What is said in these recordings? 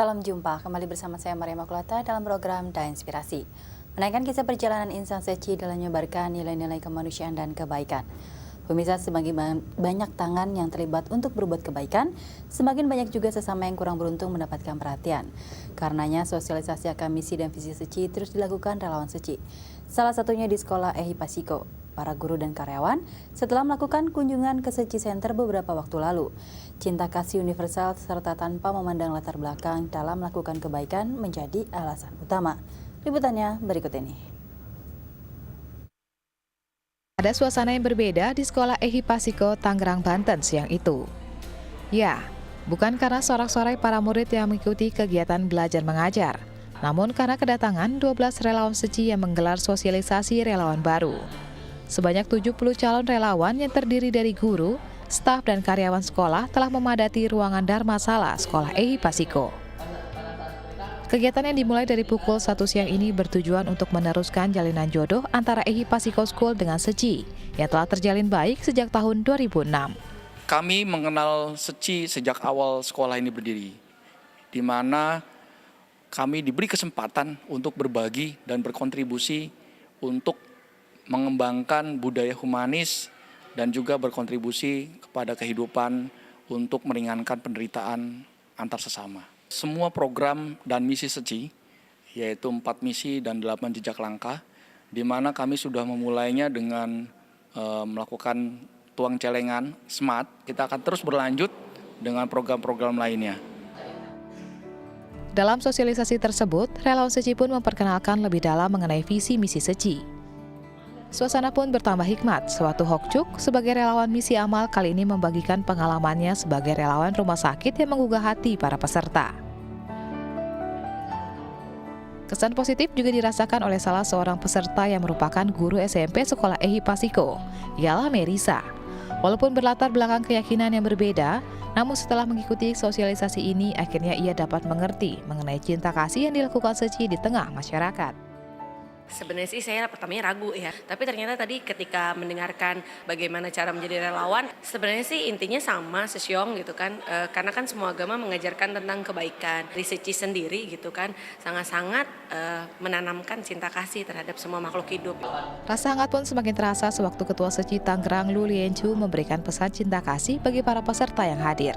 Salam jumpa, kembali bersama saya Maria Makulata dalam program Da Inspirasi. Menaikkan kisah perjalanan insan Seci dalam menyebarkan nilai-nilai kemanusiaan dan kebaikan. Pemirsa, semakin banyak tangan yang terlibat untuk berbuat kebaikan, semakin banyak juga sesama yang kurang beruntung mendapatkan perhatian. Karenanya sosialisasi akan misi dan visi Seci terus dilakukan relawan Seci. Salah satunya di sekolah Ehi Pasiko. Para guru dan karyawan setelah melakukan kunjungan ke Seci Center beberapa waktu lalu. Cinta kasih universal serta tanpa memandang latar belakang dalam melakukan kebaikan menjadi alasan utama. Liputannya berikut ini. Ada suasana yang berbeda di sekolah Ehi Pasiko, Tangerang, Banten siang itu. Ya, bukan karena sorak-sorai para murid yang mengikuti kegiatan belajar mengajar, namun karena kedatangan 12 relawan Seci yang menggelar sosialisasi relawan baru. Sebanyak 70 calon relawan yang terdiri dari guru, staf dan karyawan sekolah telah memadati ruangan Dharmasala sekolah Ehi Pasiko. Kegiatan yang dimulai dari pukul 1 siang ini bertujuan untuk meneruskan jalinan jodoh antara Ehi Pasiko School dengan Seci yang telah terjalin baik sejak tahun 2006. Kami mengenal Seci sejak awal sekolah ini berdiri, di mana kami diberi kesempatan untuk berbagi dan berkontribusi untuk mengembangkan budaya humanis dan juga berkontribusi kepada kehidupan untuk meringankan penderitaan antar sesama. Semua program dan misi Seci, yaitu 4 misi dan 8 jejak langkah, di mana kami sudah memulainya dengan melakukan tuang celengan SMART. Kita akan terus berlanjut dengan program-program lainnya. Dalam sosialisasi tersebut, relawan Seci pun memperkenalkan lebih dalam mengenai visi misi Seci. Suasana pun bertambah hikmat, sewaktu Hokcuk sebagai relawan misi amal kali ini membagikan pengalamannya sebagai relawan rumah sakit yang menggugah hati para peserta. Kesan positif juga dirasakan oleh salah seorang peserta yang merupakan guru SMP sekolah Ehi Pasiko, ialah Merisa. Walaupun berlatar belakang keyakinan yang berbeda, namun setelah mengikuti sosialisasi ini, akhirnya ia dapat mengerti mengenai cinta kasih yang dilakukan Seci di tengah masyarakat. Sebenarnya sih saya pertamanya ragu ya, tapi ternyata tadi ketika mendengarkan bagaimana cara menjadi relawan, sebenarnya sih intinya sama sesyong gitu kan, karena kan semua agama mengajarkan tentang kebaikan. Dari Seci sendiri gitu kan, sangat-sangat menanamkan cinta kasih terhadap semua makhluk hidup. Rasa hangat pun semakin terasa sewaktu Ketua Seci Tangerang Lu Liencu memberikan pesan cinta kasih bagi para peserta yang hadir.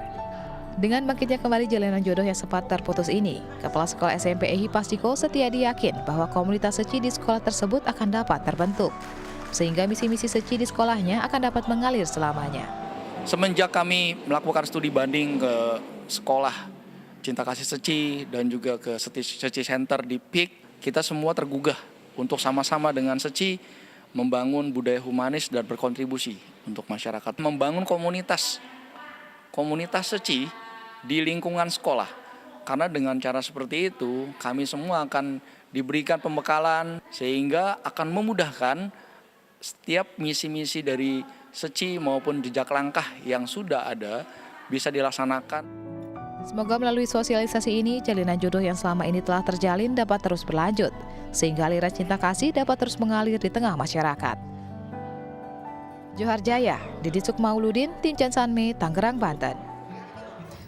Dengan bangkitnya kembali jalinan jodoh yang sempat terputus ini, Kepala Sekolah SMP Ehi Pasiko Setiadi yakin bahwa komunitas Seci di sekolah tersebut akan dapat terbentuk, sehingga misi-misi Seci di sekolahnya akan dapat mengalir selamanya. Semenjak kami melakukan studi banding ke sekolah Cinta Kasih Seci dan juga ke Seci Center di PIK, kita semua tergugah untuk sama-sama dengan Seci membangun budaya humanis dan berkontribusi untuk masyarakat. Membangun komunitas Seci di lingkungan sekolah. Karena dengan cara seperti itu, kami semua akan diberikan pembekalan sehingga akan memudahkan setiap misi-misi dari Seci maupun jejak langkah yang sudah ada bisa dilaksanakan. Semoga melalui sosialisasi ini, jalinan jodoh yang selama ini telah terjalin dapat terus berlanjut, sehingga aliran cinta kasih dapat terus mengalir di tengah masyarakat. Johar Jaya, Didi Sukmauludin, Tincan Sanme, Tangerang, Banten.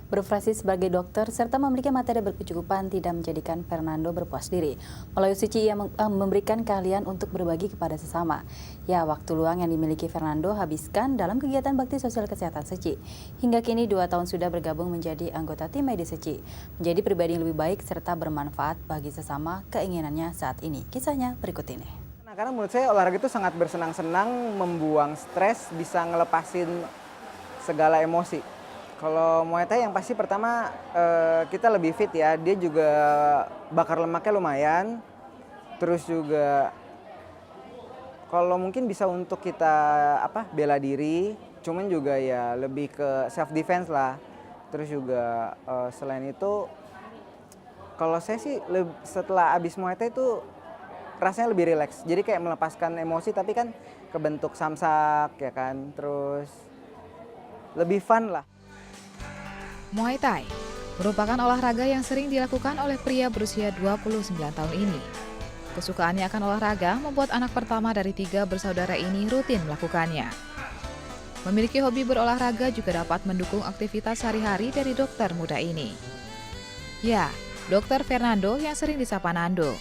Berprofesi sebagai dokter serta memiliki materi berkecukupan tidak menjadikan Fernando berpuas diri. Melalui Seci ia memberikan keahlian untuk berbagi kepada sesama. Ya, waktu luang yang dimiliki Fernando habiskan dalam kegiatan bakti sosial kesehatan Seci. Hingga kini 2 tahun sudah bergabung menjadi anggota tim medis Seci. Menjadi pribadi yang lebih baik serta bermanfaat bagi sesama keinginannya saat ini. Kisahnya berikut ini. Karena menurut saya olahraga itu sangat bersenang-senang, membuang stres, bisa ngelepasin segala emosi. Kalau Muay Thai yang pasti pertama kita lebih fit ya, dia juga bakar lemaknya lumayan. Terus juga kalau mungkin bisa untuk kita bela diri, cuman juga ya lebih ke self defense lah. Terus juga selain itu kalau saya sih setelah abis Muay Thai itu rasanya lebih rileks. Jadi kayak melepaskan emosi tapi kan kebentuk samsak ya kan. Terus lebih fun lah. Muay Thai merupakan olahraga yang sering dilakukan oleh pria berusia 29 tahun ini. Kesukaannya akan olahraga membuat anak pertama dari 3 bersaudara ini rutin melakukannya. Memiliki hobi berolahraga juga dapat mendukung aktivitas sehari-hari dari dokter muda ini. Ya, Dr. Fernando yang sering disapa Nando.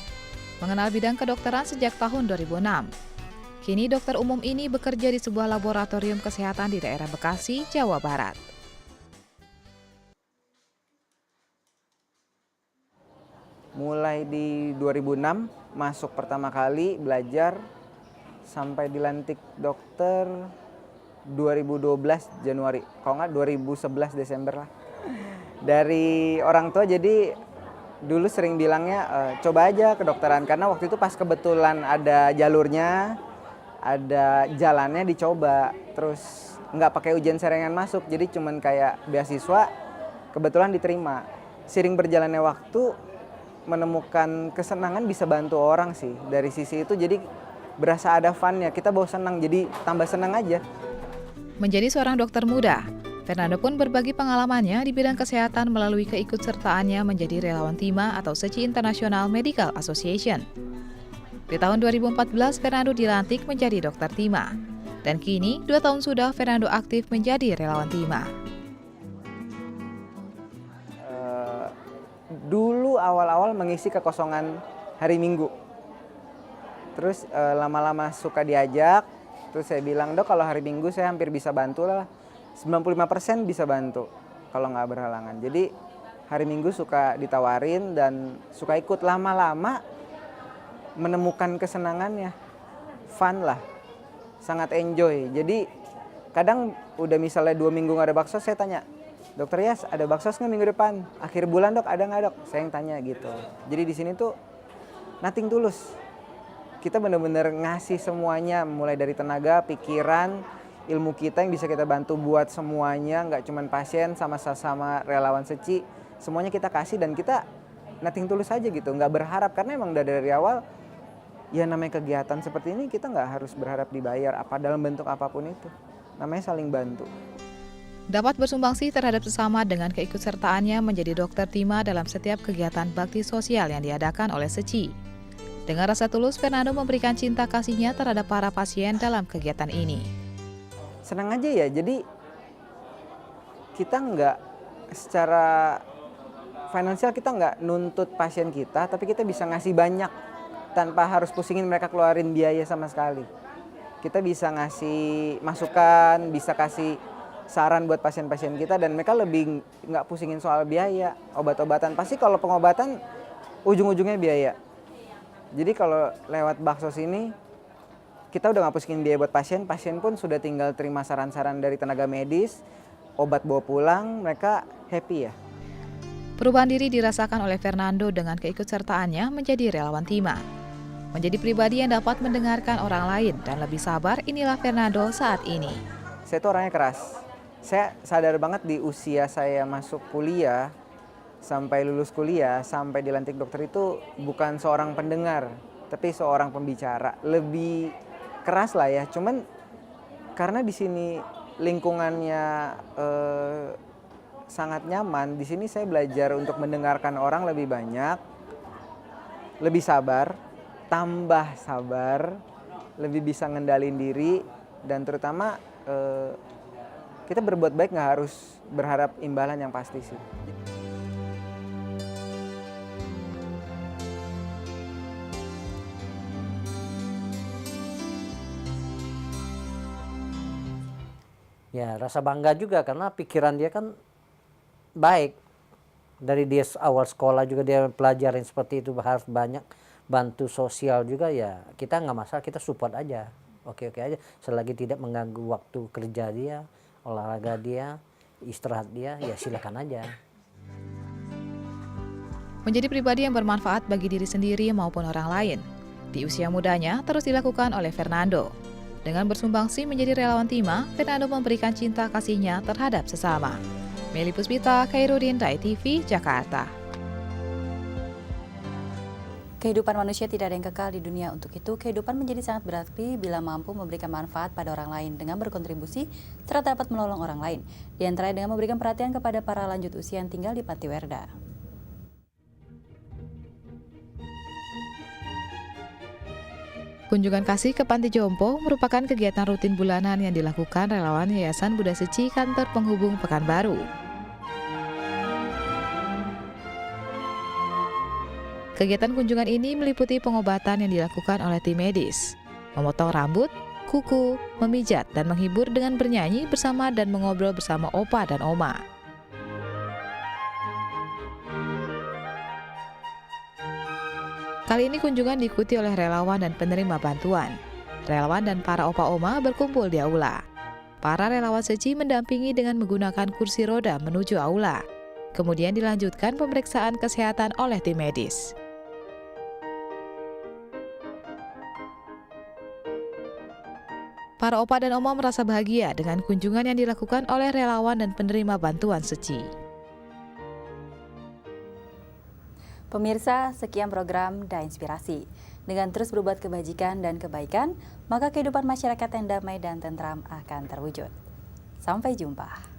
Mengenal bidang kedokteran sejak tahun 2006. Kini dokter umum ini bekerja di sebuah laboratorium kesehatan di daerah Bekasi, Jawa Barat. Mulai di 2006 masuk pertama kali belajar sampai dilantik dokter 2012 Januari, kalau nggak 2011 Desember lah. Dari orang tua jadi dulu sering bilangnya coba aja kedokteran karena waktu itu pas kebetulan ada jalurnya, ada jalannya dicoba, terus nggak pakai ujian saringan masuk, jadi cuman kayak beasiswa, kebetulan diterima. Sering berjalannya waktu menemukan kesenangan bisa bantu orang sih dari sisi itu, jadi berasa ada fun-nya, kita bawa senang jadi tambah senang aja. Menjadi seorang dokter muda, Fernando pun berbagi pengalamannya di bidang kesehatan melalui keikutsertaannya menjadi relawan TIMA atau SECI International Medical Association. Di tahun 2014, Fernando dilantik menjadi dokter TIMA. Dan kini, 2 tahun sudah Fernando aktif menjadi relawan TIMA. Dulu awal-awal mengisi kekosongan hari Minggu. Terus lama-lama suka diajak, terus saya bilang, "Dok, kalau hari Minggu saya hampir bisa bantu lah. 95% bisa bantu kalau nggak berhalangan." Jadi hari Minggu suka ditawarin dan suka ikut, lama-lama menemukan kesenangannya. Fun lah, sangat enjoy. Jadi kadang udah misalnya 2 minggu nggak ada bakso, saya tanya, "Dokter Yas, ada bakso nggak minggu depan? Akhir bulan Dok, ada nggak Dok?" Saya yang tanya gitu. Jadi di sini tuh nothing tulus. Kita benar-benar ngasih semuanya, mulai dari tenaga, pikiran, ilmu kita yang bisa kita bantu buat semuanya, nggak cuma pasien sama relawan SECI, semuanya kita kasih dan kita nothing tulus aja gitu, nggak berharap karena emang udah dari awal ya namanya kegiatan seperti ini kita nggak harus berharap dibayar apa dalam bentuk apapun itu, namanya saling bantu. Dapat bersumbangsi terhadap sesama dengan keikutsertaannya menjadi dokter TIMA dalam setiap kegiatan bakti sosial yang diadakan oleh SECI. Dengan rasa tulus, Fernando memberikan cinta kasihnya terhadap para pasien dalam kegiatan ini. Senang aja ya, jadi kita nggak secara finansial kita nggak nuntut pasien kita, tapi kita bisa ngasih banyak tanpa harus pusingin mereka keluarin biaya sama sekali. Kita bisa ngasih masukan, bisa kasih saran buat pasien-pasien kita dan mereka lebih nggak pusingin soal biaya. Obat-obatan, pasti kalau pengobatan ujung-ujungnya biaya. Jadi kalau lewat bakso sini, kita udah nggak pusingin biaya buat pasien, pasien pun sudah tinggal terima saran-saran dari tenaga medis, obat bawa pulang, mereka happy ya. Perubahan diri dirasakan oleh Fernando dengan keikutsertaannya menjadi relawan TIMA. Menjadi pribadi yang dapat mendengarkan orang lain dan lebih sabar, inilah Fernando saat ini. Saya tuh orangnya keras. Saya sadar banget di usia saya masuk kuliah, sampai lulus kuliah, sampai dilantik dokter itu bukan seorang pendengar, tapi seorang pembicara. Lebih keras lah ya, cuman karena di sini lingkungannya sangat nyaman, di sini saya belajar untuk mendengarkan orang lebih banyak, lebih sabar, tambah sabar, lebih bisa ngendalin diri, dan terutama kita berbuat baik nggak harus berharap imbalan yang pasti sih. Ya, rasa bangga juga karena pikiran dia kan baik. Dari dia awal sekolah juga dia pelajarin seperti itu, harus banyak bantu sosial juga ya. Kita nggak masalah, kita support aja. Oke-oke aja, selagi tidak mengganggu waktu kerja dia, olahraga dia, istirahat dia, ya silakan aja. Menjadi pribadi yang bermanfaat bagi diri sendiri maupun orang lain. Di usia mudanya terus dilakukan oleh Fernando. Dengan bersumbangsi menjadi relawan TIMA, Fernando memberikan cinta kasihnya terhadap sesama. Meli Puspita, Khairuddin, Rai TV, Jakarta. Kehidupan manusia tidak ada yang kekal di dunia. Untuk itu, kehidupan menjadi sangat berarti bila mampu memberikan manfaat pada orang lain dengan berkontribusi serta dapat menolong orang lain. Di antaranya dengan memberikan perhatian kepada para lanjut usia yang tinggal di Patiwerda. Kunjungan kasih ke Panti Jompo merupakan kegiatan rutin bulanan yang dilakukan relawan Yayasan Buddha SECI Kantor Penghubung Pekanbaru. Kegiatan kunjungan ini meliputi pengobatan yang dilakukan oleh tim medis, memotong rambut, kuku, memijat, dan menghibur dengan bernyanyi bersama dan mengobrol bersama opa dan oma. Kali ini kunjungan diikuti oleh relawan dan penerima bantuan. Relawan dan para opa oma berkumpul di aula. Para relawan SECI mendampingi dengan menggunakan kursi roda menuju aula. Kemudian dilanjutkan pemeriksaan kesehatan oleh tim medis. Para opa dan oma merasa bahagia dengan kunjungan yang dilakukan oleh relawan dan penerima bantuan SECI. Pemirsa, sekian program Da Inspirasi. Dengan terus berbuat kebajikan dan kebaikan, maka kehidupan masyarakat yang damai dan tentram akan terwujud. Sampai jumpa.